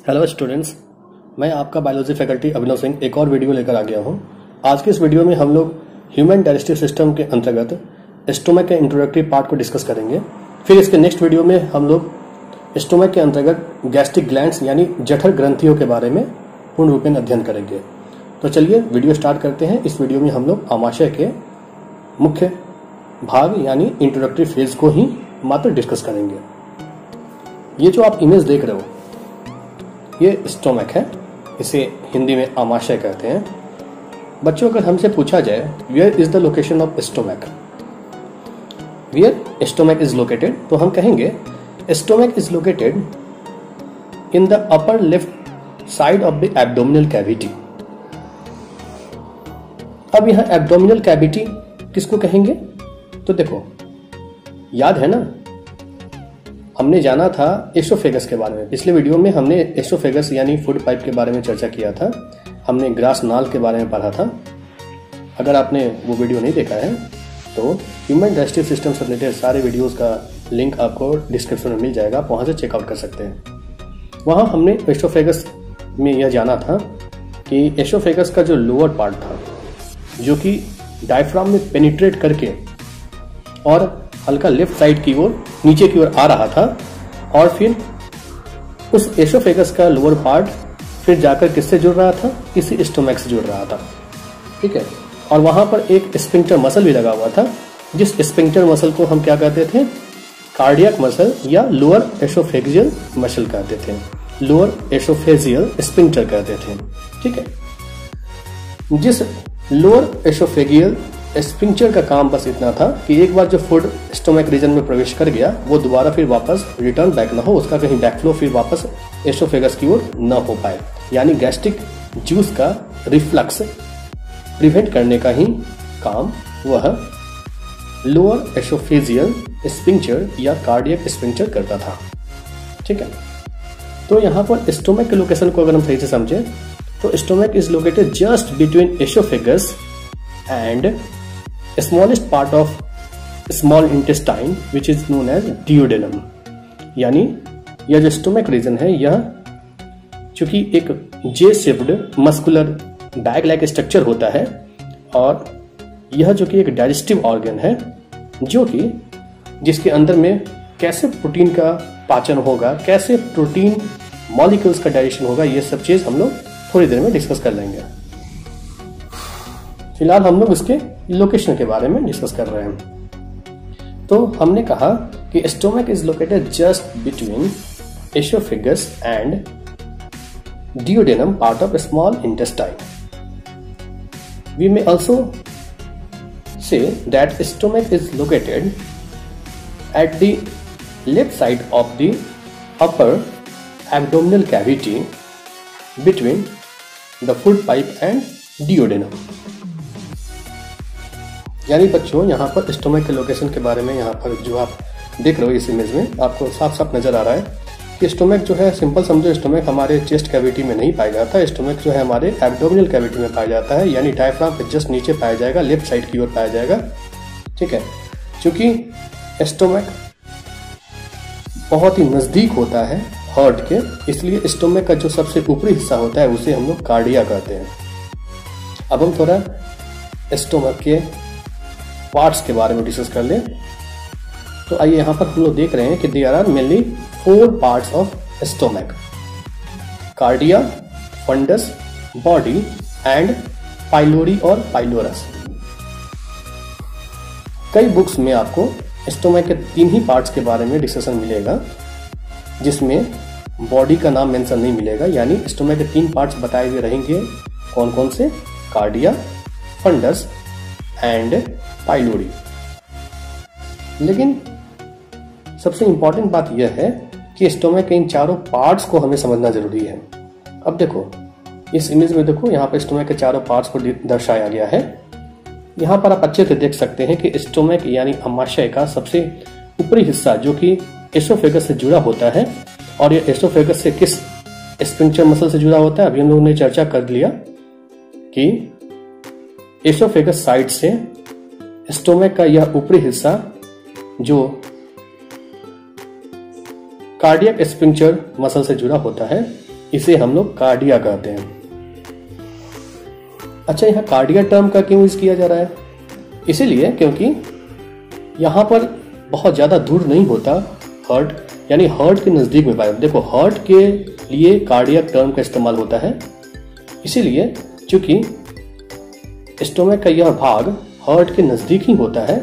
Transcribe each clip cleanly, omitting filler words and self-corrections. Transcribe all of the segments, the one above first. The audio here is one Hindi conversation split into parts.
हेलो स्टूडेंट्स, मैं आपका बायोलॉजी फैकल्टी अभिनव सिंह एक और वीडियो लेकर आ गया हूं। आज की इस वीडियो में हम लोग ह्यूमन डाइजेस्टिव सिस्टम के अंतर्गत स्टोमक के इंट्रोडक्टरी पार्ट को डिस्कस करेंगे। फिर इसके नेक्स्ट वीडियो में हम लोग स्टोमक के अंतर्गत गैस्ट्रिक ग्लैंड्स यानी जठर ग्रंथियों के बारे में पूर्ण रूप में अध्ययन करेंगे। तो चलिए वीडियो स्टार्ट करते हैं। इस वीडियो में हम लोग आमाशय के मुख्य भाग यानी इंट्रोडक्टरी फेज को ही मात्र डिस्कस करेंगे। ये जो आप इमेज देख रहे हो ये स्टोमक है, इसे हिंदी में आमाशय कहते हैं। बच्चों, अगर हमसे पूछा जाए where is the location of stomach, where stomach is located, तो हम कहेंगे stomach is located in the upper left side of the abdominal cavity. अब यहां एब्डोमिनल कैविटी किसको कहेंगे? तो देखो, याद है ना, हमने जाना था एसोफेगस के बारे में। पिछले वीडियो में हमने एसोफेगस यानी फूड पाइप के बारे में चर्चा किया था। हमने ग्रास नाल के बारे में पढ़ा था। अगर आपने वो वीडियो नहीं देखा है तो ह्यूमन डाइजेस्टिव सिस्टम से रिलेटेड सारे वीडियोस का लिंक आपको डिस्क्रिप्शन में मिल जाएगा, आप वहां से चेकआउट कर सकते हैं। वहां हमने एसोफेगस में यह जाना था कि एसोफेगस का जो लोअर पार्ट था जो कि डायफ्राम में पेनिट्रेट करके और हल्का लेफ्ट साइड की ओर नीचे की ओर आ रहा था, और फिर उस एसोफेगस का लोअर पार्ट फिर जाकर किससे जुड़ रहा था? इसी स्टोमक से जुड़ रहा था। ठीक है, और वहां पर एक स्फिंक्टर मसल भी लगा हुआ था, जिस स्फिंक्टर मसल को हम क्या कहते थे? कार्डियक मसल या लोअर एसोफेजियल मसल कहते थे, लोअर एसोफेजियल स्फिंक्टर कहते थे। ठीक है, जिस लोअर एसोफेजियल स्फिंक्टर का काम बस इतना था कि एक बार जो फूड स्टोमक रीजन में प्रवेश कर गया वो दोबारा फिर वापस रिटर्न बैक ना हो, उसका कहीं बैकफ्लो फिर वापस एसोफेगस की ओर न हो पाए, यानी गैस्ट्रिक जूस का रिफ्लक्स प्रिवेंट करने का ही काम वह लोअर एसोफेजियल स्फिंक्टर या कार्डियक स्फिंक्टर करता था। ठीक है, तो यहाँ पर स्टोमक के लोकेशन को अगर हम सही से समझे तो stomach is located just between oesophagus and smallest part of small intestine which is known as duodenum। यानी यह जो स्टोमक रीजन है यह चूंकि एक जे shaped muscular bag like structure होता है, और यह जो कि एक डाइजेस्टिव ऑर्गन है जो कि जिसके अंदर में कैसे प्रोटीन का पाचन होगा, कैसे प्रोटीन मॉलिक्यूल्स का डाइजेशन होगा, ये सब चीज हम लोग थोड़ी देर में डिस्कस कर लेंगे। फिलहाल हम लोग उसके लोकेशन के बारे में डिस्कस कर रहे हैं। तो हमने कहा कि stomach is located just between oesophagus and duodenum part of small intestine. We may also say that stomach is located at the left side of the upper abdominal cavity between the food pipe and duodenum। यानी बच्चों, यहाँ पर स्टोमक के लोकेशन के बारे में यहाँ पर जो आप देख रहे हो इस इमेज में आपको साफ साफ नजर आ रहा है कि स्टोमक जो है, सिंपल समझो, स्टोमक हमारे चेस्ट कैविटी में नहीं पाया जाता है। स्टोमक जो है हमारे एब्डोमिनल कैविटी में पाया जाता है, यानी डायफ्राम के जस्ट नीचे पाया जाएगा, लेफ्ट साइड की ओर पाया जाएगा। ठीक है, क्योंकि स्टोमक बहुत ही नजदीक होता है हार्ट के, इसलिए स्टोमक का जो सबसे ऊपरी हिस्सा होता है उसे हम लोग कार्डिया कहते हैं। अब हम थोड़ा स्टोमक के पार्ट्स के बारे में डिस्कस कर लें। तो आइए, यहाँ पर हम लोग देख रहे हैं कि there are mainly 4 parts of stomach: cardia, fundus, body and pylori और पाइलोरस। कई बुक्स में आपको स्टोमक के 3 ही पार्ट्स के बारे में डिस्कशन मिलेगा, जिसमें बॉडी का नाम मेंशन नहीं मिलेगा, यानी स्टोमक के 3 पार्ट्स बताए हुए रहेंगे। कौन कौन से? Cardia, fundus and pylori. लेकिन सबसे इंपॉर्टेंट बात यह है कि स्टोमक के इन चारों पार्ट्स को हमें समझना जरूरी है। अब देखो इस इमेज में, देखो यहाँ पर स्टोमक के चारों पार्ट्स को दर्शाया गया है। यहाँ पर आप अच्छे से देख सकते हैं कि स्टोमक यानी आमाशय का सबसे ऊपरी हिस्सा जो कि एसोफेगस से जुड़ा होता है, और ये एसोफेगस से किस स्फिंक्टर मसल से जुड़ा होता है? अभी हम लोगों ने चर्चा कर लिया कि एसोफेगस साइड से स्टोमक का यह ऊपरी हिस्सा जो कार्डियक स्फिंक्टर मसल से जुड़ा होता है इसे हम लोग कार्डिया कहते हैं। अच्छा, यहाँ कार्डिया टर्म का क्यों यूज किया जा रहा है? इसीलिए क्योंकि यहाँ पर बहुत ज़्यादा दूर नहीं होता हार्ट, यानी हार्ट के नज़दीक में पाया। देखो, हार्ट के लिए कार्डियक टर्म का इस्तेमाल होता है, इसीलिए चूंकि स्टोमक का यह भाग हार्ट के नज़दीक ही होता है,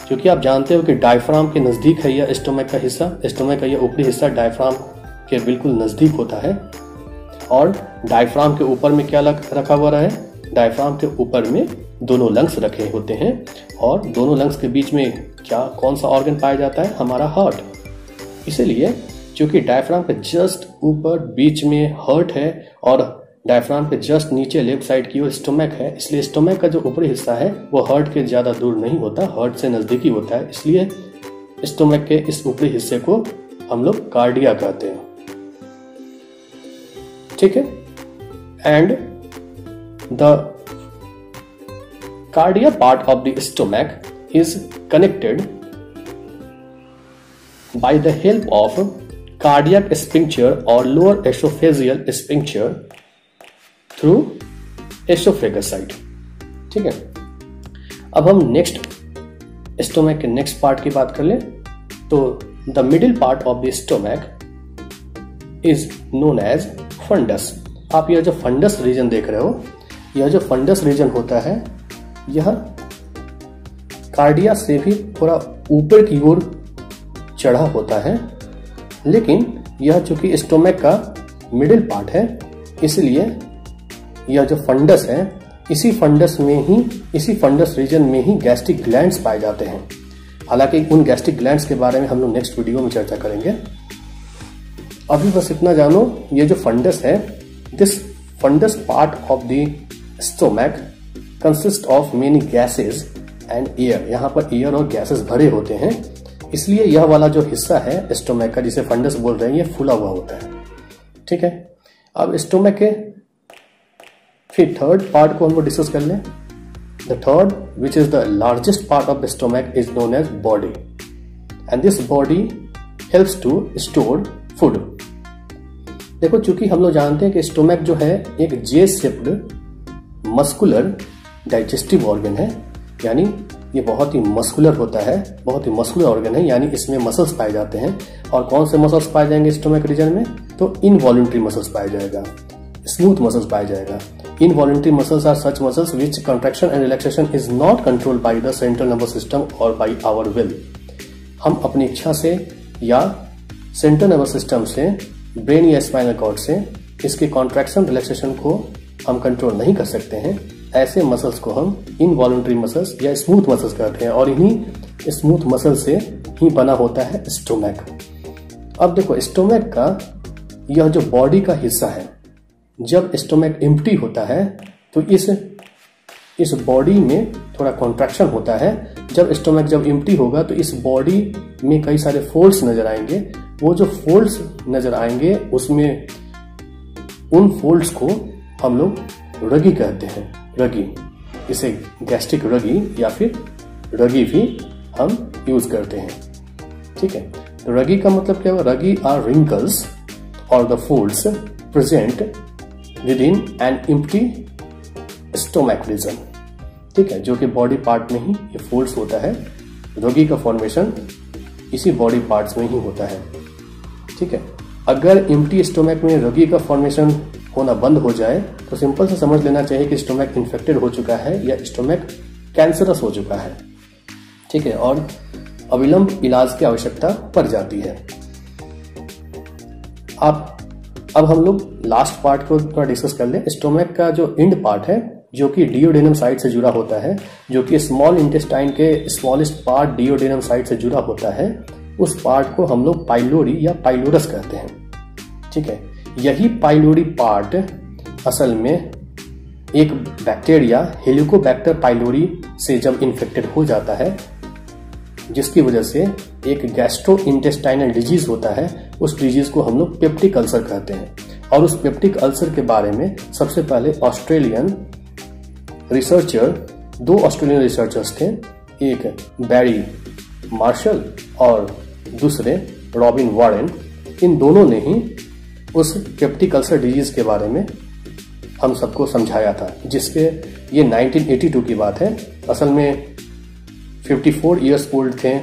क्योंकि आप जानते हो कि डायफ्राम के नज़दीक है यह स्टोमक का हिस्सा। स्टोमक का यह ऊपरी हिस्सा डायफ्राम के बिल्कुल नज़दीक होता है। और डायफ्राम के ऊपर में क्या रखा हुआ है? डायफ्राम के ऊपर में दोनों लंग्स रखे होते हैं, और दोनों लंग्स के बीच में कौन सा ऑर्गन पाया जाता है? हमारा हार्ट। इसीलिए चूंकि डायफ्राम के जस्ट ऊपर बीच में हार्ट है और डायफ्राम के जस्ट नीचे लेफ्ट साइड की ओर स्टोमक है, इसलिए स्टोमक का जो ऊपरी हिस्सा है वो हार्ट के ज्यादा दूर नहीं होता, हार्ट से नजदीकी होता है। इसलिए स्टोमक के इस ऊपरी हिस्से को हम लोग कार्डिया कहते हैं। ठीक है। And the cardia part of the stomach is connected by the help of cardiac sphincter or lower esophageal sphincter through esophagus side। ठीक है। अब हम नेक्स्ट स्टोमक के नेक्स्ट पार्ट की बात कर लें तो the middle part of the stomach is known as fundus. आप यह जो फंडस रीजन देख रहे हो, यह जो फंडस रीजन होता है यह कार्डिया से भी थोड़ा ऊपर की ओर चढ़ा होता है, लेकिन यह चूंकि स्टोमक का मिडिल पार्ट है, इसलिए यह जो फंडस है इसी फंडस रीजन में ही गैस्ट्रिक ग्लैंड्स पाए जाते हैं। हालांकि उन गैस्ट्रिक ग्लैंड्स के बारे में हम लोग नेक्स्ट वीडियो में चर्चा करेंगे। अभी बस इतना जानो, ये जो फंडस है, this fundus part of the stomach consist of many gases and air. यहाँ पर एयर और गैसेस भरे होते हैं, इसलिए यह वाला जो हिस्सा है स्टोमक का जिसे फंडस बोल रहे हैं ये फूला हुआ होता है। ठीक है। अब स्टोमक के फिर थर्ड पार्ट को हम लोग डिस्कस कर लें। The third which is the largest part of the stomach is known as body, and this body helps to store food. देखो, चूंकि हम लोग जानते हैं कि स्टोमक जो है एक जे शेप्ड मस्कुलर डाइजेस्टिव ऑर्गन है, यानी ये बहुत ही मस्कुलर होता है, बहुत ही मस्कुलर ऑर्गन है, यानी इसमें मसल्स पाए जाते हैं। और कौन से मसल्स पाए जाएंगे स्टोमक रीजन में? तो इनवॉलंटरी मसल्स पाया जाएगा, स्मूथ मसल्स पाया जाएगा। Involuntary muscles are such muscles which contraction and relaxation is not controlled by the central nervous system और बाय आवर विल। हम अपनी इच्छा से या सेंट्रल नर्वस सिस्टम से, ब्रेन या स्पाइनल कॉर्ड से इसके कॉन्ट्रैक्शन रिलैक्सेशन को हम कंट्रोल नहीं कर सकते हैं। ऐसे मसल्स को हम इनवॉलंटरी मसल्स या स्मूथ मसल्स कहते हैं, और इन्हीं स्मूथ मसल से ही बना होता है स्टोमक। अब देखो, स्टोमक का यह जो बॉडी का हिस्सा है, जब स्टोमक एम्प्टी होता है तो इस बॉडी में थोड़ा कॉन्ट्रैक्शन होता है। जब स्टोमक जब एम्प्टी होगा तो इस बॉडी में कई सारे फोल्ड्स नजर आएंगे। वो जो फोल्ड्स नजर आएंगे उसमें उन फोल्ड्स को हम लोग रगी कहते हैं। रगी, इसे गैस्ट्रिक रगी या फिर रगी भी हम यूज करते हैं। ठीक है। तो रगी का मतलब क्या हुआ? रगी आर रिंकल्स और the folds present within an empty stomach region. ठीक है, जो कि बॉडी पार्ट में ही ये फोल्ड्स होता है। रगी का फॉर्मेशन इसी बॉडी पार्ट्स में ही होता है। ठीक है। अगर एम्प्टी स्टोमक में रगी का फॉर्मेशन होना बंद हो जाए तो सिंपल से समझ लेना चाहिए कि स्टोमक इन्फेक्टेड हो चुका है या स्टोमक कैंसरस हो चुका है। ठीक है। और अविलंब इलाज की आवश्यकता पड़ जाती है। अब हम लोग लास्ट पार्ट को थोड़ा डिस्कस कर लें। स्टोमक का जो इंड पार्ट है, जो कि डिओडेनम साइड से जुड़ा होता है, जो कि स्मॉल इंटेस्टाइन के स्मॉलेस्ट पार्ट डिओडेनम साइड से जुड़ा होता है, उस पार्ट को हम लोग पाइलोरी या पाइलोरस कहते हैं। ठीक है। यही पाइलोरी पार्ट असल में एक बैक्टीरिया हेलिकोबैक्टर पाइलोरी से जब इन्फेक्टेड हो जाता है, जिसकी वजह से एक गैस्ट्रो इंटेस्टाइनल डिजीज होता है, उस डिजीज को हम लोग पेप्टिक अल्सर कहते हैं। और उस पेप्टिक अल्सर के बारे में सबसे पहले दो ऑस्ट्रेलियन रिसर्चर्स थे, एक बैरी मार्शल और दूसरे रॉबिन वारेन। इन दोनों ने ही उस पेप्टिक अल्सर डिजीज के बारे में हम सबको समझाया था, जिसके ये 1982 की बात है। असल में 54 इयर्स ओल्ड थे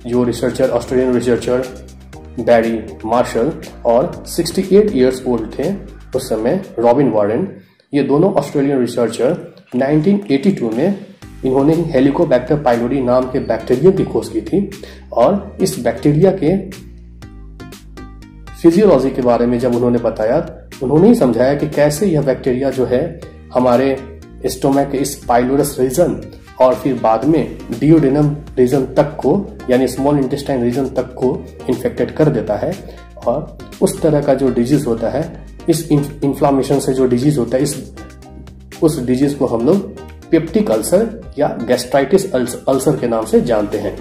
जो रिसर्चर, ऑस्ट्रेलियन रिसर्चर बैरी मार्शल, और 68 इयर्स ओल्ड थे उस समय रॉबिन वार्डन। ये दोनों ऑस्ट्रेलियन रिसर्चर 1982 में इन्होंने हेलिकोबैक्टर पाइलोरी नाम के बैक्टीरिया की खोज की थी, और इस बैक्टीरिया के फिजियोलॉजी के बारे में जब उन्होंने बताया, उन्होंने ही समझाया कि कैसे यह बैक्टीरिया जो है हमारे स्टोमक के इस पाइलोरस रीजन और फिर बाद में डियोडेनम रीजन तक को, यानी स्मॉल इंटेस्टाइन रीजन तक को इन्फेक्टेड कर देता है। और उस तरह का जो डिजीज होता है, इस इन्फ्लामेशन से जो डिजीज होता है, उस डिजीज को हम लोग पेप्टिक अल्सर या गैस्ट्राइटिस अल्सर के नाम से जानते हैं।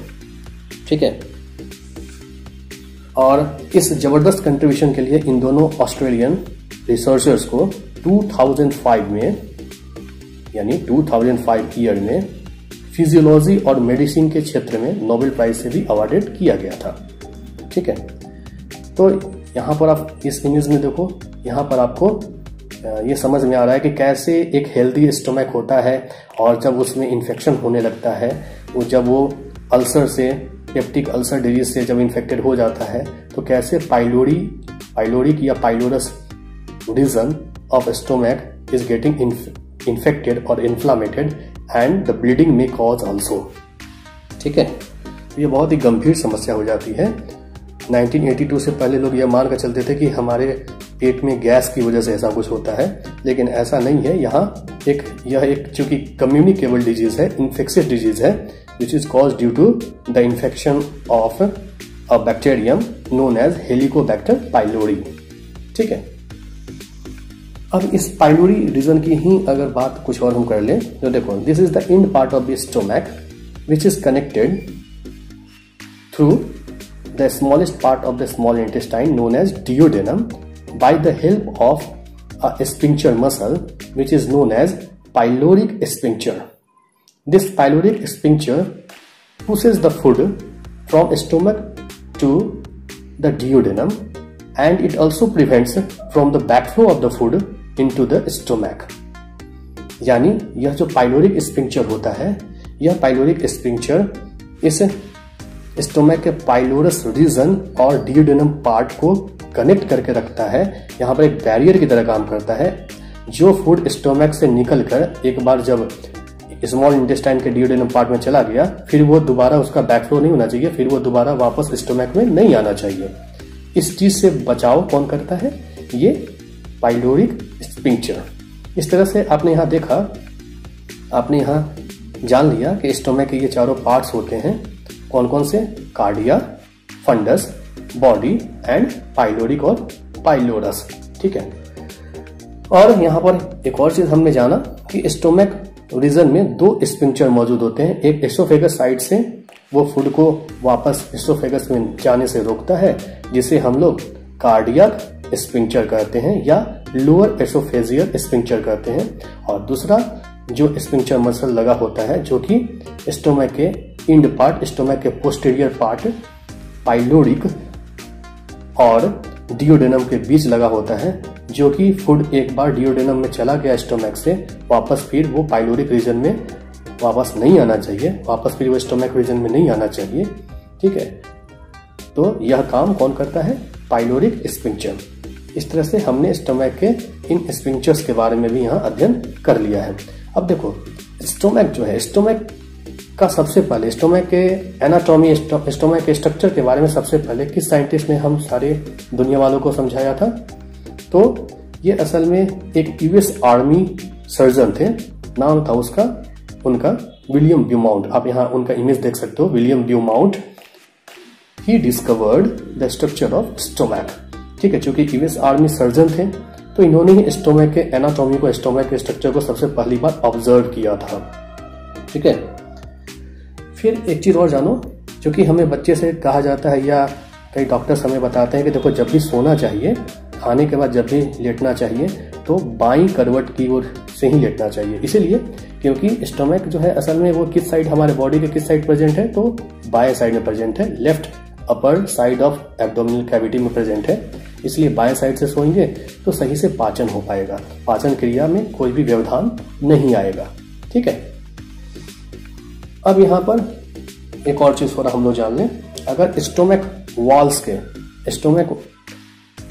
ठीक है, और इस जबरदस्त कंट्रीब्यूशन के लिए इन दोनों ऑस्ट्रेलियन रिसर्चर्स को 2005 में, यानी 2005 ईयर में फिजियोलॉजी और मेडिसिन के क्षेत्र में नोबेल प्राइज से भी अवार्डेड किया गया था। ठीक है, तो यहाँ पर आप इस इमेज में देखो, यहाँ पर आपको ये समझ में आ रहा है कि कैसे एक हेल्दी स्टोमक होता है और जब उसमें इन्फेक्शन होने लगता है, जब वो अल्सर से, पेप्टिक अल्सर डिजीज से जब इन्फेक्टेड हो जाता है, तो कैसे पाइलोरिक या pylorus region of stomach is getting infected और इन्फ्लामेटेड एंड द ब्लीडिंग में कॉज ऑल्सो। ठीक है, तो ये बहुत ही गंभीर समस्या हो जाती है। 1982 से पहले लोग यह मान कर चलते थे कि हमारे पेट में गैस की वजह से ऐसा कुछ होता है, लेकिन ऐसा नहीं है। यह एक चूंकि कम्युनिकेबल डिजीज है, इन्फेक्शियस डिजीज है, which is cause due to the infection of a bacterium known as Helicobacter pylori. ठीक है, अब इस पाइलोरी रीजन की ही अगर बात कुछ और हम कर लें तो देखो, this is the end part of the stomach which is connected through the smallest part of the small intestine known as duodenum by the help of a sphincter muscle which is known as pyloric sphincter. This pyloric sphincter pushes the food from stomach to the duodenum and it also prevents from the backflow of the food into the stomach. यानी यह जो पाइलोरिक स्फिंक्चर होता है, यह पाइलोरिक स्फिंक्चर इस स्टोमक के पाइलोरस रीजन और डियोडेनम पार्ट को कनेक्ट करके रखता है। यहाँ पर एक बैरियर की तरह काम करता है। जो फूड स्टोमक से निकलकर एक बार जब स्मॉल इंटेस्टाइन के डियोडेनम पार्ट में चला गया, फिर वो दोबारा उसका बैकफ्लो नहीं होना चाहिए, फिर वो दोबारा वापस स्टोमक में नहीं आना चाहिए। इस चीज से बचाव कौन करता है? ये पाइलोरिक स्फिंक्चर। इस तरह से आपने यहाँ देखा, आपने यहाँ जान लिया कि स्टोमक के ये चारों पार्ट्स होते हैं। कौन कौन से? Cardia, fundus, body and pyloric और पाइलोरस। ठीक है, और यहाँ पर एक और चीज हमने जाना कि स्टोमक रीजन में दो स्फिंक्चर मौजूद होते हैं। एक एसोफेगस साइड से वो फूड को वापस एसोफेगस में जाने से रोकता है, जिसे हम लोग कार्डियक स्फिंक्चर कहते हैं या लोअर एसोफेजियल स्फिंक्चर कहते हैं। और दूसरा जो स्फिंक्चर मसल लगा होता है, जो कि स्टोमक के इंड पार्ट, स्टोमक के पोस्टीरियर पार्ट पाइलोरिक और डियोडेनम के बीच लगा होता है, जो कि फूड एक बार डियोडेनम में चला गया स्टोमक से, वापस फिर वो पाइलोरिक रीजन में वापस नहीं आना चाहिए, वापस फिर वो स्टोमक रीजन में नहीं आना चाहिए। ठीक है, तो यह काम कौन करता है? पाइलोरिक स्फिंक्चर। इस तरह से हमने स्टोमक के इन स्फिंक्चर्स के बारे में भी यहाँ अध्ययन कर लिया है। अब देखो, स्टोमक जो है, स्टोमक का सबसे पहले स्टोमक के एनाटॉमी, स्टोमक के स्ट्रक्चर के बारे में सबसे पहले किस साइंटिस्ट ने हम सारे दुनिया वालों को समझाया था? तो ये असल में एक यूएस आर्मी सर्जन थे, नाम था उनका विलियम ब्यूमाउंट। आप यहाँ उनका इमेज देख सकते हो, William Beaumont. He discovered the structure of stomach. ठीक है, चूंकि यूएस आर्मी सर्जन थे तो इन्होंने ही स्टोमक के एनाटॉमी को, स्टोमक के स्ट्रक्चर को सबसे पहली बार ऑब्जर्व किया था। ठीक है, फिर एक चीज और जानो, जो कि हमें बच्चे से कहा जाता है या कई डॉक्टर्स हमें बताते हैं कि देखो, जब भी सोना चाहिए, खाने के बाद जब भी लेटना चाहिए, तो बाईं करवट की ओर से ही लेटना चाहिए। इसीलिए क्योंकि स्टोमक जो है असल में वो किस साइड, हमारे बॉडी के किस साइड प्रेजेंट है? तो बाएं साइड में प्रेजेंट है, left upper side of abdominal cavity में प्रेजेंट है, इसलिए बाएं साइड से सोएंगे तो सही से पाचन हो पाएगा, पाचन क्रिया में कोई भी व्यवधान नहीं आएगा। ठीक है, अब यहाँ पर एक और चीज थोड़ा हम लोग जान लें। अगर स्टोमक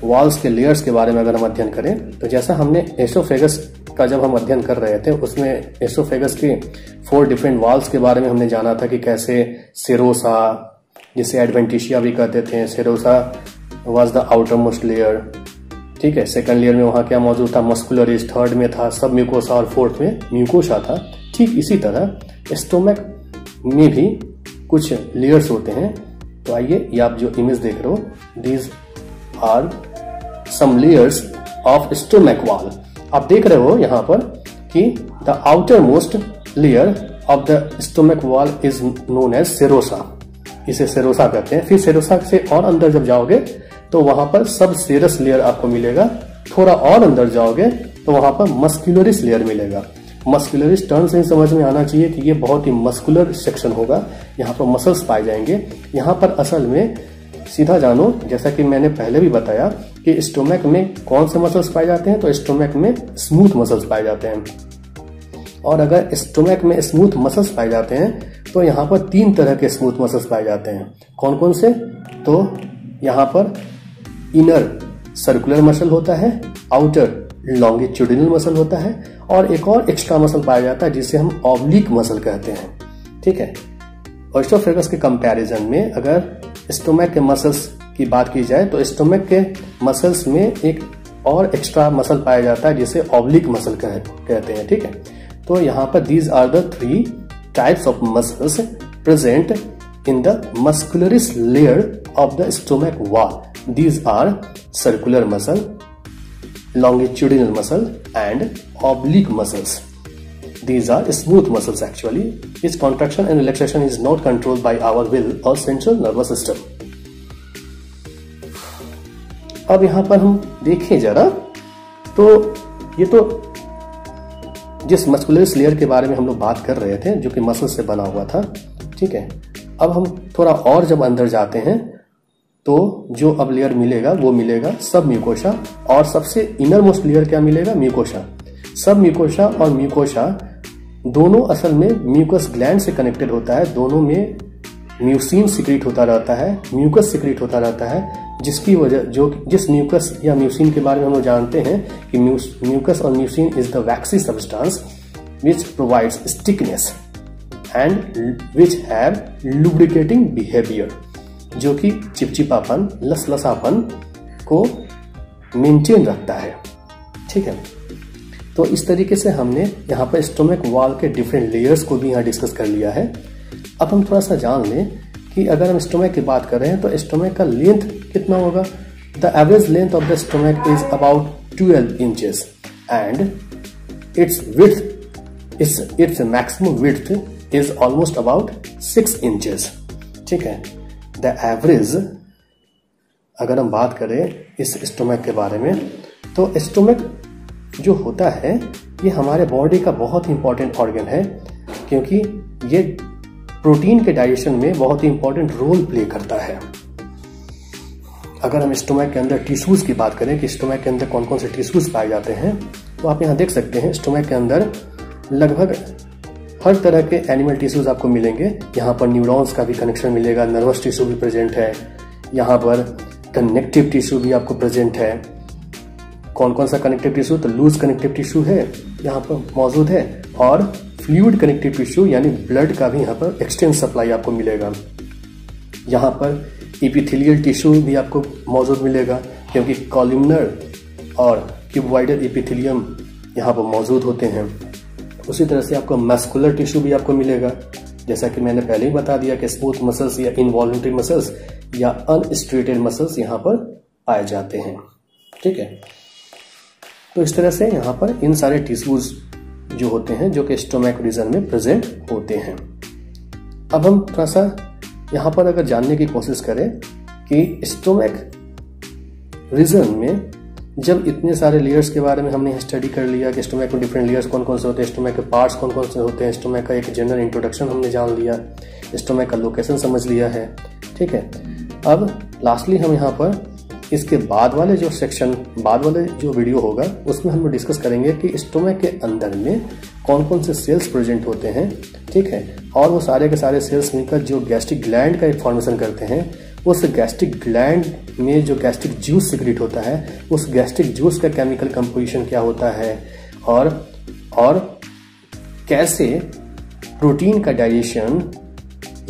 वॉल्स के लेयर्स के बारे में अगर हम अध्ययन करें तो जैसा हमने एसोफेगस का जब हम अध्ययन कर रहे थे उसमें एसोफेगस के 4 डिफरेंट वॉल्स के बारे में हमने जाना था कि कैसे सेरोसा, जिसे एडवेंटिशिया भी कहते थे, serosa was the outermost layer. ठीक है, सेकंड लेयर में वहां क्या मौजूद था, मस्कुलरिस, थर्ड में था सब म्यूकोसा और फोर्थ में म्यूकोसा था। ठीक इसी तरह स्टोमक में भी कुछ लेयर्स होते हैं। तो आइए, ये आप जो इमेज देख रहे हो, these are some layers of stomach wall. आप देख रहे हो यहाँ पर कि the outermost layer of the stomach wall is known as serosa, इसे सेरोसा कहते हैं। फिर सेरोसा से और अंदर जब जाओगे तो वहां पर सब सेरस लेयर आपको मिलेगा। थोड़ा और अंदर जाओगे तो वहां पर मस्कुलरिस लेयर मिलेगा। मस्कुलरिस टर्म से ही समझ में आना चाहिए कि ये बहुत ही मस्कुलर सेक्शन होगा, यहाँ पर मसल्स पाए जाएंगे। यहाँ पर असल में सीधा जानो, जैसा कि मैंने पहले भी बताया कि स्टोमक में कौन से मसल्स पाए जाते हैं, तो स्टोमक में स्मूथ मसल्स पाए जाते हैं। और अगर स्टोमक में स्मूथ मसल्स पाए जाते हैं तो यहाँ पर 3 तरह के स्मूथ मसल्स पाए जाते हैं। कौन कौन से, तो यहाँ पर इनर सर्कुलर मसल होता है, आउटर लॉन्गिट्यूडिनल मसल होता है, और एक और एक्स्ट्रा मसल पाया जाता है जिसे हम ऑब्लिक मसल कहते हैं। ठीक है, एसोफेगस के कंपैरिजन में अगर स्टोमक के मसल्स की बात की जाए तो स्टोमक के मसल्स में एक और एक्स्ट्रा मसल पाया जाता है जिसे ऑब्लिक मसल कहते हैं। ठीक है, तो यहाँ पर these are the 3 types of muscles present in the muscularis layer of the stomach wall. These are circular muscle, longitudinal muscle and oblique muscles. These are smooth muscles actually. Its contraction and relaxation is not controlled by our will or central nervous system. अब यहाँ पर हम देखें जरा, तो ये तो जिस मस्कुलरिस लेयर के बारे में हम लोग बात कर रहे थे जो कि मसल से बना हुआ था। ठीक है, अब हम थोड़ा और जब अंदर जाते हैं तो जो अब लेयर मिलेगा वो मिलेगा सब म्यूकोसा, और सबसे इनर मोस्ट लेयर क्या मिलेगा, म्यूकोसा। सब म्यूकोसा और म्यूकोसा दोनों असल में म्यूकस ग्लैंड से कनेक्टेड होता है। दोनों में म्यूसिन सिक्रीट होता रहता है, म्यूकस सिक्रीट होता रहता है, जिसकी वजह जिस म्यूकस या म्यूसिन के बारे में हम लोग जानते हैं कि म्यूकस और mucin is the vaccine substance which provides stickiness and which have lubricating behaviour, जो कि चिपचिपापन, लसलसापन को मेंटेन रखता है। ठीक है, तो इस तरीके से हमने यहाँ पर स्टोमक वॉल के डिफरेंट लेयर्स को भी यहाँ डिस्कस कर लिया है। अब हम थोड़ा सा जान लें कि अगर हम स्टोमक की बात कर रहे हैं तो स्टोमक का लेंथ कितना होगा। The average length of the stomach is about 12 inches and it's width its maximum width is almost about 6 inches. ठीक है, द एवरेज अगर हम बात करें इस स्टोमक के बारे में तो स्टोमक जो होता है ये हमारे बॉडी का बहुत ही इंपॉर्टेंट ऑर्गन है, क्योंकि ये प्रोटीन के डाइजेशन में बहुत ही इंपॉर्टेंट रोल प्ले करता है। अगर हम स्टोमक के अंदर टिश्यूज की बात करें कि स्टोमक के अंदर कौन कौन से टिश्यूज पाए जाते हैं, तो आप यहाँ देख सकते हैं स्टोमक के अंदर लगभग हर तरह के एनिमल टिश्यूज आपको मिलेंगे। यहाँ पर न्यूरॉन्स का भी कनेक्शन मिलेगा, नर्वस टिश्यू भी प्रेजेंट है, यहाँ पर कनेक्टिव टिश्यू भी आपको प्रेजेंट है। कौन कौन सा कनेक्टिव टिश्यू, तो लूज कनेक्टिव टिश्यू है यहाँ पर मौजूद है, और फ्लूइड कनेक्टिव टिश्यू यानी ब्लड का भी यहाँ पर एक्सटेंस सप्लाई आपको मिलेगा। यहाँ पर एपिथेलियल टिश्यू भी आपको मौजूद मिलेगा, क्योंकि कॉलमनर और क्यूबॉइडल एपिथेलियम यहाँ पर मौजूद होते हैं। उसी तरह से आपको मस्कुलर टिश्यू भी आपको मिलेगा, जैसा कि मैंने पहले ही बता दिया कि स्मूथ मसल्स या इनवॉल्यूंटरी मसल्स या अनस्ट्रेटेड मसल्स यहाँ पर पाए जाते हैं। ठीक है, तो इस तरह से यहाँ पर इन सारे टिश्यूज जो होते हैं जो कि स्टोमक रीजन में प्रेजेंट होते हैं। अब हम थोड़ा सा यहाँ पर अगर जानने की कोशिश करें कि स्टोमक रीजन में जब इतने सारे लेयर्स के बारे में हमने स्टडी कर लिया कि स्टोमक में डिफरेंट लेयर्स कौन कौन से होते हैं, स्टोमक के पार्ट्स कौन कौन से होते हैं, स्टोमक का एक जनरल इंट्रोडक्शन हमने जान लिया, स्टोमक का लोकेशन समझ लिया है। ठीक है, अब लास्टली हम यहाँ पर इसके बाद वाले जो सेक्शन, बाद वाले जो वीडियो होगा उसमें हम डिस्कस करेंगे कि स्टोमक के अंदर में कौन कौन से सेल्स प्रेजेंट होते हैं, ठीक है। और वो सारे के सारे सेल्स मिलकर जो गैस्ट्रिक ग्लैंड का फॉर्मेशन करते हैं, उस गैस्ट्रिक ग्लैंड में जो गैस्ट्रिक जूस सिक्रेट होता है, उस गैस्ट्रिक जूस का केमिकल कंपोजिशन क्या होता है, और कैसे प्रोटीन का डाइजेशन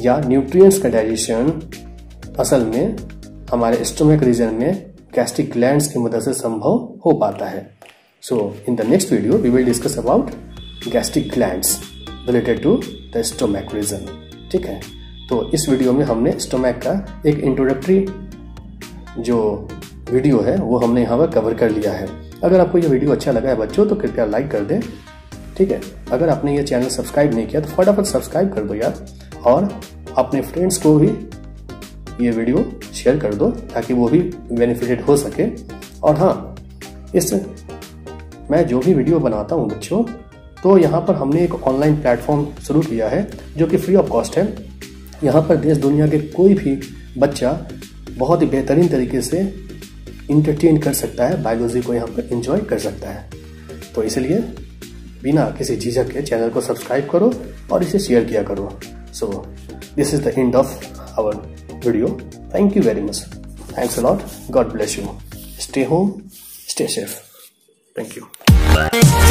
या न्यूट्रिएंट्स का डाइजेशन असल में हमारे स्टोमक रीजन में गैस्ट्रिक ग्लैंड्स की मदद से संभव हो पाता है। So in the next video we will discuss about gastric glands related to the stomach region, ठीक है। तो इस वीडियो में हमने स्टोमक का एक इंट्रोडक्टरी जो वीडियो है वो हमने यहाँ पर कवर कर लिया है। अगर आपको ये वीडियो अच्छा लगा है बच्चों तो कृपया लाइक कर दें, ठीक है। अगर आपने ये चैनल सब्सक्राइब नहीं किया तो फटाफट सब्सक्राइब कर दो यार, और अपने फ्रेंड्स को भी ये वीडियो शेयर कर दो ताकि वो भी बेनिफिटेड हो सके। और हाँ, मैं जो भी वीडियो बनाता हूँ बच्चों, तो यहाँ पर हमने एक ऑनलाइन प्लेटफॉर्म शुरू किया है जो कि फ्री ऑफ कॉस्ट है। यहाँ पर देश दुनिया के कोई भी बच्चा बहुत ही बेहतरीन तरीके से इंटरटेन कर सकता है, बायोलॉजी को यहाँ पर एंजॉय कर सकता है। तो इसलिए बिना किसी झिझक के चैनल को सब्सक्राइब करो और इसे शेयर किया करो। So this is the end of our video. Thank you very much. Thanks a lot. God bless you. Stay home, stay safe. Thank you.